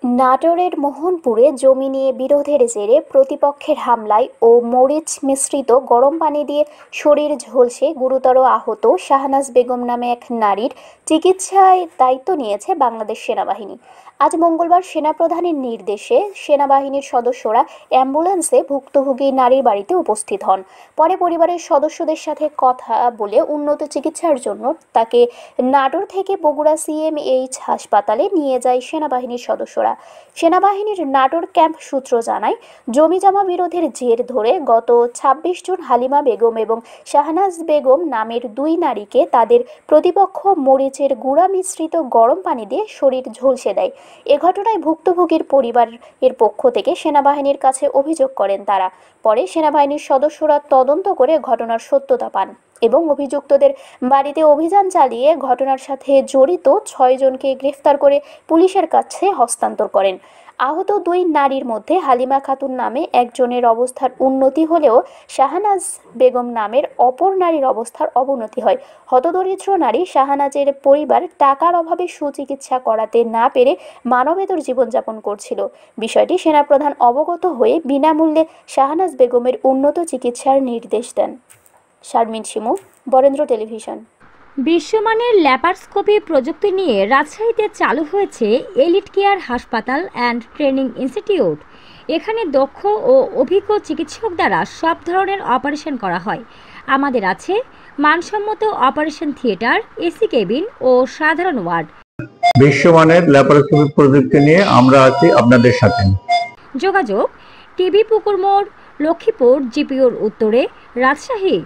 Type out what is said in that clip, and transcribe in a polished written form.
নাটোরের মোহনপুরে জমি নিয়ে বিরোধের জেরে প্রতিপক্ষের হামলায় ও মরিচ মিশ্রিত গরম পানি দিয়ে শরীর ঝলসে গুরুতর আহত শাহনাজ বেগম নামে এক নারীর চিকিৎসায় দায়িত্ব নিয়েছে বাংলাদেশ সেনাবাহিনী। আজ মঙ্গলবার সেনাপ্রধানের নির্দেশে সেনাবাহিনীর সদস্যরা অ্যাম্বুলেন্সে ভুক্তভোগী নারীর বাড়িতে উপস্থিত হন। পরে পরিবারের সদস্যদের সাথে কথা বলে উন্নত চিকিৎসার জন্য তাকে নাটোর থেকে বগুড়া সিএমএইচ হাসপাতালে নিয়ে যায় সেনাবাহিনীর সদস্যরা। সেনাবাহিনীর নাটোর ক্যাম্প সূত্র জানায়, জমিজমা বিরোধের জের ধরে গত ২৬ জুন হালিমা বেগম এবং শাহনাজ বেগম নামের দুই নারীকে তাদের প্রতিপক্ষ মরিচের গুঁড়া মিশ্রিত গরম পানি দিয়ে শরীর ঝলসে দেয়। এ ঘটনায় ভুক্তভোগীর পরিবারের পক্ষ থেকে সেনাবাহিনীর কাছে অভিযোগ করেন তারা। পরে সেনাবাহিনীর সদস্যরা তদন্ত করে ঘটনার সত্যতা পান এবং অভিযুক্তদের বাড়িতে অভিযান চালিয়ে ঘটনার সাথে জড়িত ৬ জনকে গ্রেফতার করে পুলিশের কাছে হস্তান্তর করেন। আহত দুই নারীর মধ্যে হালিমা খাতুন নামে একজনের অবস্থার উন্নতি হলেও শাহনাজ বেগম নামের অপর নারীর অবস্থার অবনতি হয়। হতদরিদ্র নারী শাহনাজের পরিবার টাকার অভাবে সুচিকিৎসা করাতে না পেরে মানবেতর জীবনযাপন করছিল। বিষয়টি সেনাপ্রধান অবগত হয়ে বিনামূল্যে শাহনাজ বেগমের উন্নত চিকিৎসার নির্দেশ দেন। শারমিন শিমু, বরেন্দ্র টেলিভিশন। বিশ্বমানের ল্যাপারস্কোপি প্রযুক্তি নিয়ে রাজশাহীতে চালু হয়েছে এলিট কেয়ার হাসপাতাল অ্যান্ড ট্রেনিং ইনস্টিটিউট। এখানে দক্ষ ও অভিজ্ঞ চিকিৎসক দ্বারা সব ধরনের অপারেশন করা হয়। আমাদের আছে মানসম্মত অপারেশন থিয়েটার, এসি কেবিন ও সাধারণ ওয়ার্ড। বিশ্বমানের ল্যাপারস্কোপি প্রযুক্তি নিয়ে আমরা আছি আপনাদের সাথে। যোগাযোগ টিবি পুকুর মোড়, লক্ষ্মীপুর, জিপিওর উত্তরে, রাজশাহী।